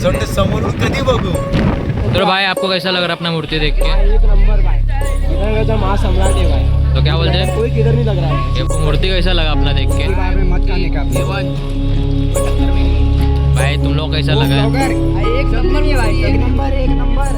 समोरून कधी बघू। तो भाई आपको कैसा लग रहा है अपना मूर्ति देख के? एक नंबर भाई, इधर का महासम्राट है भाई। तो क्या बोलते हैं, कोई किधर नहीं लग रहा है। ये मूर्ति कैसा लगा अपना देख के? मत खाने का भाई तुम लोग कैसा लगा है? एक नंबर है भाई, एक नंबर, एक नंबर।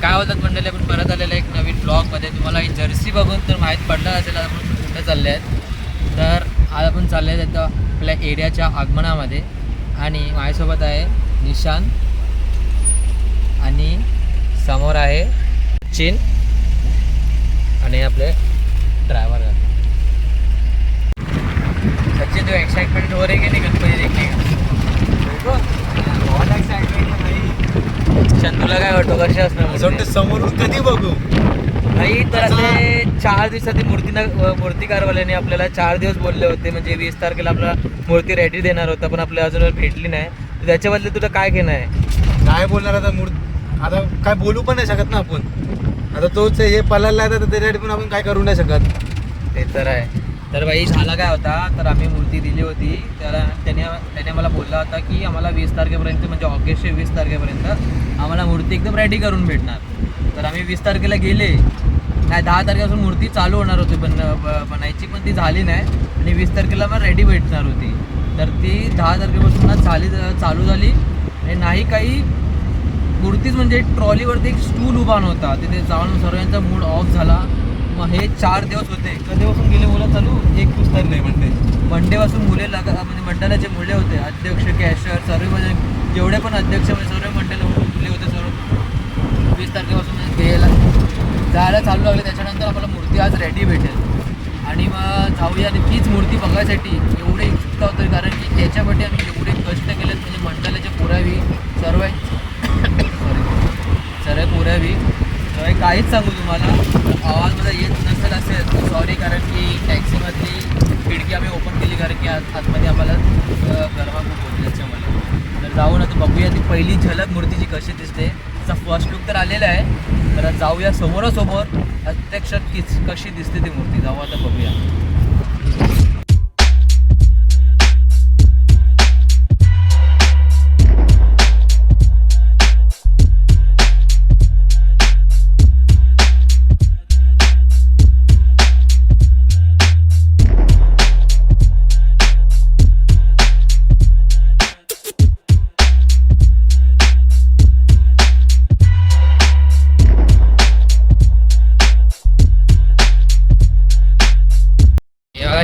काय होतात मंडळी, आपण परत आलेलं एक नवीन ब्लॉगमध्ये. तुम्हाला ही जर्सी बघून तर माहीत पडलं असेल आपण कुठे चालले आहेत. तर आज आपण चालले आहेत आपल्या एरियाच्या आगमनामध्ये आणि माझ्यासोबत आहे निशान आणि समोर आहे सचिन आणि आपले ड्रायव्हर. सचिन, तो एक्साइटमेंट हो रही है नहीं गणपती देखने का? बहुत एक्साइटमेंट है भाई। निशान, तुला काय वाटतं कशी असणार समोरून कधी बघू नाही? तर असे 4 दिवसात मूर्तिकारवाल्याने आपल्याला 4 दिवस बोलले होते, म्हणजे 20 तारखेला आपल्याला मूर्ती रेडी देणार होता, पण आपल्याला अजून भेटली नाही. तर त्याच्याबद्दल तुला काय घेणं आहे? काय बोलणार आता काय बोलू पण नाही शकत ना आपण. आता तोच हे पलायला आहे तर त्याच्यासाठी पण आपण काय करू नाही शकत. ते तर आहे. तर बाई झाला काय होता, तर आम्ही मूर्ती दिली होती त्याला. त्याने मला बोलला होता की आम्हाला 20 तारखेपर्यंत, म्हणजे ऑगस्टच्या 20 तारखेपर्यंत आम्हाला मूर्ती एकदम रेडी करून भेटणार. तर आम्ही 20 तारखेला गेले नाही, 10 तारखेपासून मूर्ती चालू होणार होती बनायची, पण ती झाली नाही आणि 20 तारखेला मग रेडी भेटणार होती. तर ती 10 तारखेपासूनच चालू झाली आणि नाही काही मूर्तीच, म्हणजे ट्रॉलीवरती एक स्टूल उभा नव्हता. तिथे जाऊन सर्वांचा मूड ऑफ झाला. मग हे 4 दिवस होते. कधीपासून गेले मुलं चालू? 21 तारखे मंडेपासून मुले म्हणजे मंडळाचे मुले होते, अध्यक्ष, कॅशर, सर्व म्हणजे जेवढे पण अध्यक्ष म्हणजे सर्व मंडळ मुले होते. सर्व 20 तारखेपासून द्यायला जायला चालू लागले. त्याच्यानंतर आम्हाला मूर्ती आज रेडी भेटेल आणि मग जाऊया. आणि तीच मूर्ती बघायसाठी एवढे उत्सुकता होते, कारण की त्याच्यासाठी आम्ही एवढे कष्ट केलेत, म्हणजे मंडळाचे पुरावी सर्व पुरावी. काहीच सांगू तुम्हाला, आवाज मला येत नसेल असेल तर सॉरी, कारण की टॅक्सीमधली खिडकी आम्ही ओपन केली, कारण की आतमध्ये आम्हाला गरबा खूप होती त्याच्यामध्ये. तर जाऊ ना, तर बघूया ती पहिली झलक मूर्तीची कशी दिसते. त्याचा फर्स्ट लुक तर आलेला आहे. तर जाऊया समोरासमोर प्रत्यक्षात कशी दिसते ती मूर्ती. जाऊ आता बघूया.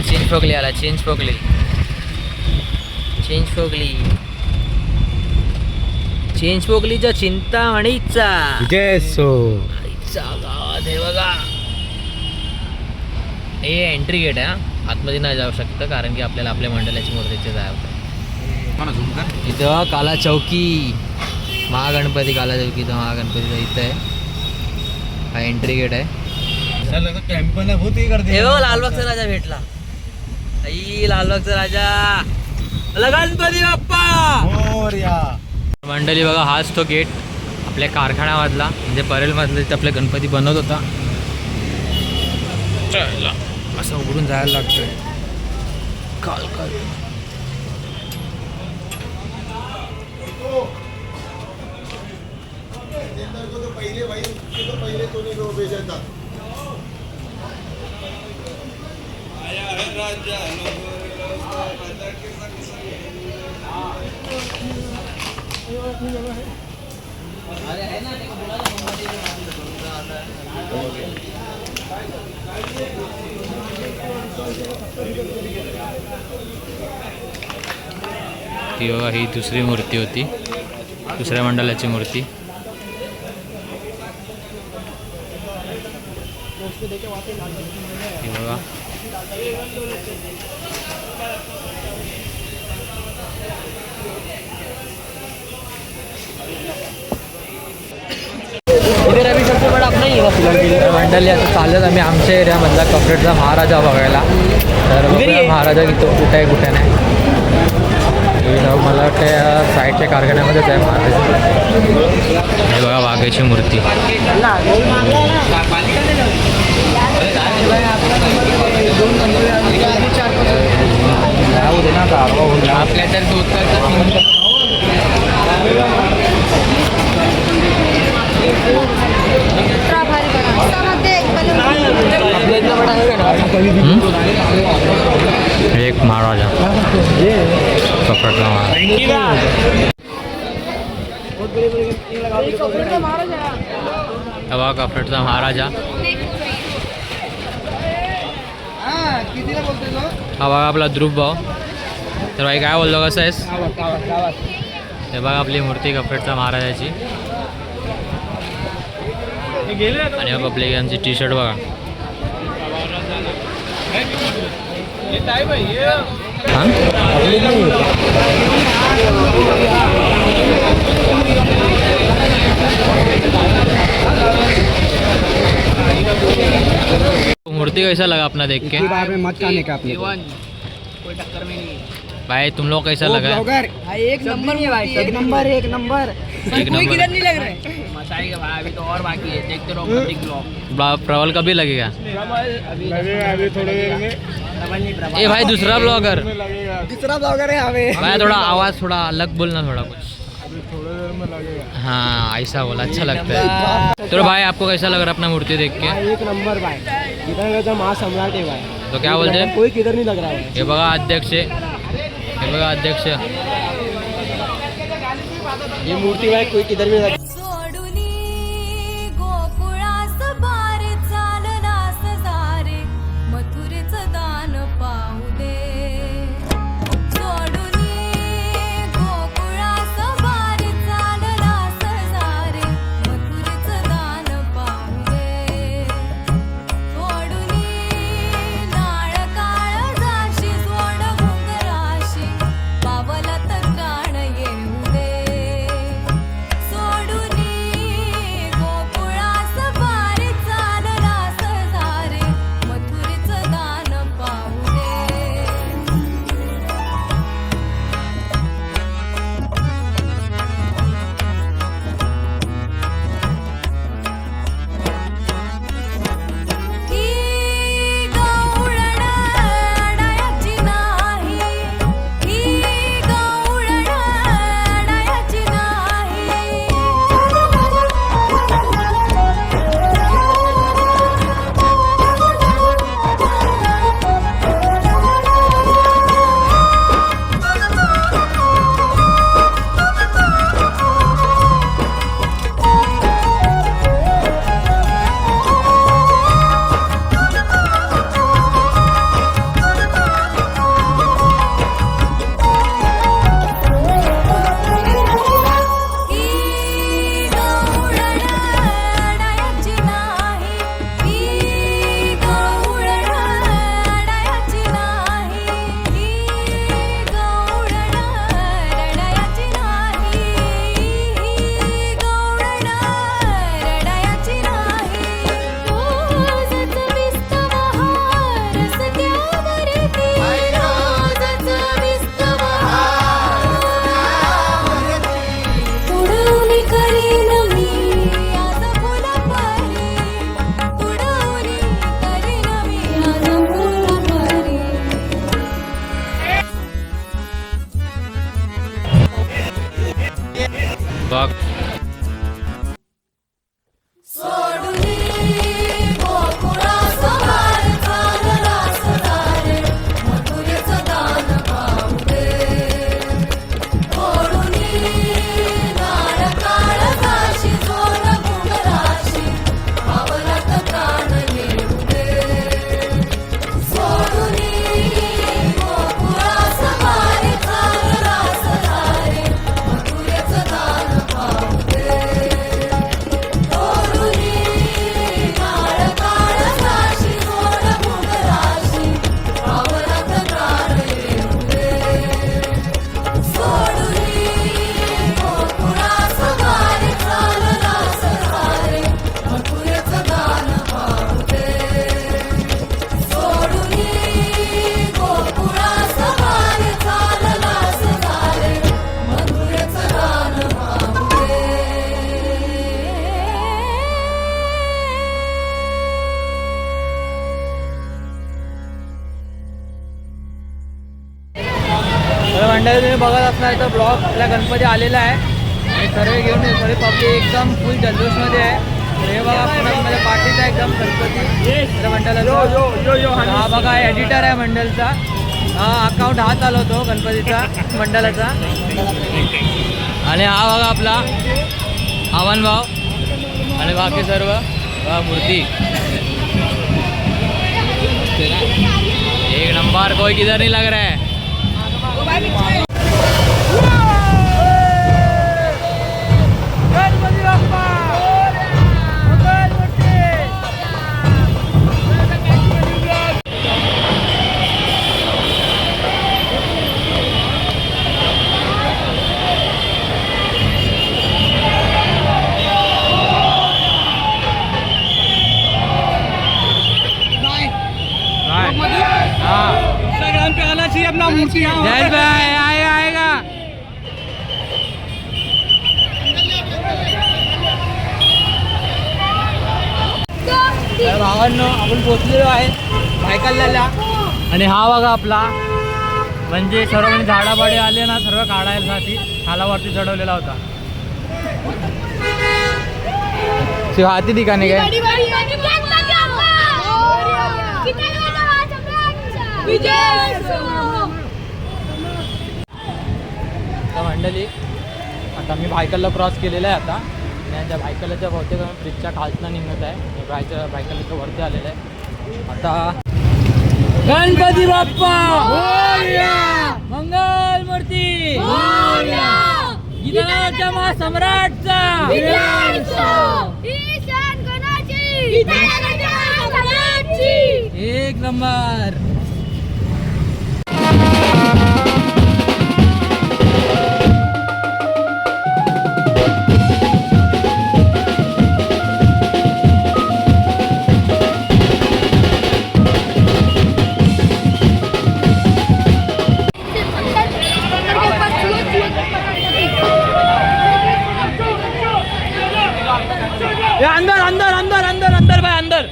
चेंज फोगली आला, चेंज फोगली. चेंज फोगलीच्या चिंतामणीचा गावात हे बघा. हे एंट्री गेट आहे, आतमध्ये नाही जाऊ शकतं कारण की आपल्याला आपल्या मंडळाची मूर्तीचे जायचं. इथं काला चौकी, महागणपती काला चौकी, तर महागणपतीचा इथं आहे. हा एंट्री गेट आहे. लालबागचा राजा भेटला. लालबागचा राजा, गणपती बाप्पा. मंडळी बघा, हाच तो गेट आपल्या कारखान्यामधला, म्हणजे परेलमधला, तिथे आपले गणपती बनवत होता. असं उघडून जायला लागतंय. काल ती बघा, ही दुसरी मूर्ती होती, दुसऱ्या मंडळाची मूर्ती. ही बघा. इधर अभी सबसे बड़ा अपना ही है. तर मंडळी आता चालत आम्ही आमच्या एरियामधला कपडेचा महाराजा बघायला. तर बघूया महाराजा कुठे आहे कुठे नाही. मला वाटतं या साईडच्या कारखान्यामध्येच आहे महाराजा. हे बघा वाघाची मूर्ती. आपल्या तर एक महाराजा कपडा बघा कपडेचा महाराजा. हा बघा आपला ध्रुव भाऊ. तर भाई काय बोललो कसं आहेस? हे बघा आपली मूर्ती कपडेचा महाराजाची. आणि पब्लिक आमची टी शर्ट बघा. मूर्ति कैसा लगा अपना देख के? मत खाने का अपने भाई तुम लोग कैसा लगा? एक नंबर भाई, एक नंबर एक नंबर. नहीं लग रहा है. बताइएगा भाई, अभी तो और बाकी है, देखते रहो. प्रबल कभी लगेगा? अभी थोड़ी देर में. ए भाई दूसरा ब्लॉगर है हमें. भाई थोड़ा आवाज़ थोड़ा अलग बोलना, थोड़ा कुछ. थोड़ी देर में लगेगा. हाँ ऐसा बोला, अच्छा लगता है. तो भाई आपको कैसा लग रहा है अपना मूर्ति देख के? एक नंबर भाई, इधर का महासम्राट है भाई. तो क्या बोलते हैं? कोई किधर नहीं लग रहा है. हे बघा अध्यक्ष, हे बघा अध्यक्ष. ये मूर्ति भाई कोई किधर भी लग. सोडुनी गोकुळास बारे चाललास सारे मथुरेचं दान पाहू दे. सोडुनी गोकुळास बारे चाललास सारे मथुरेचं दान पाहू दे. सोडुनी नाळ काळ जाशी सोड घुंगराशी पावलात प्राण येऊ दे. सोडू बघत असणार तर ब्लॉग आपल्या गणपती आलेला आहे आणि सर्व घेऊन सर्व पब्लिक एकदम फुल जल्लोषमध्ये आहे. तर हे बघा पुण्यामध्ये पाठीचा एकदम गणपती मंडळाचा. हा बघा एडिटर आहे मंडळचा. हा अकाउंट हा चालवतो गणपतीचा मंडळाचा. आणि हा बघा आपला आव्हान भाव आणि बाकी सर्व बघा मूर्ती. एक नंबर, कोई किधर नहीं लग रहा है. इंस्टाग्राम पे आना चाहिए अपना मूर्ति. जय भाई आएगा. तर भावांनो आपण पोचलेलो आहे भायखळ्याला. आणि हा बघा आपला म्हणजे सर्व म्हणजे झाडापाडी आले ना सर्व काढायसाठी खालावरती चढवलेला होता. हाती ठिकाणी काय तर मंडळी आता मी भायखळ्याला क्रॉस केलेला आहे आता. आणि त्या भायखळ्याच्या बहुतेक ब्रिजच्या खालचं निघत आहे. भायखळ्याच्या वरती आलेलं आहे आता. गणपती बाप्पा मंगल मूर्ती गीतानाथाच्या महासम्राटचा एक नंबर. अंदर अंदर अंदर अंदर अंदर भाई अंदर.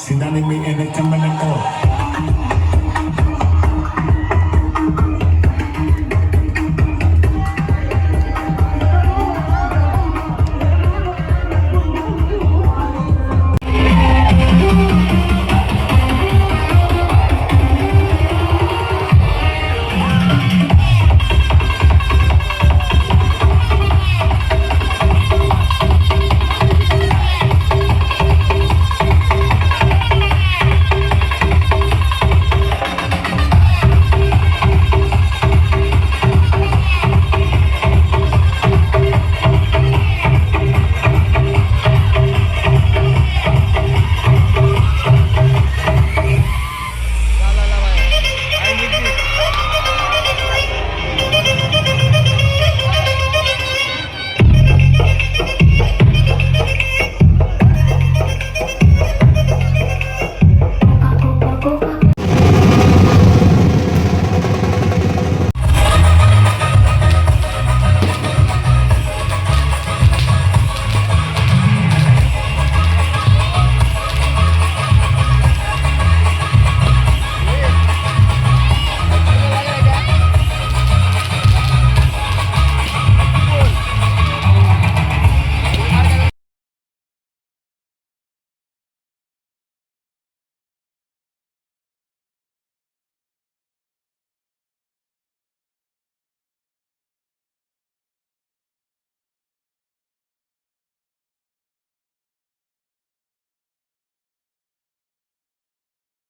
Sin darle mi en el camino.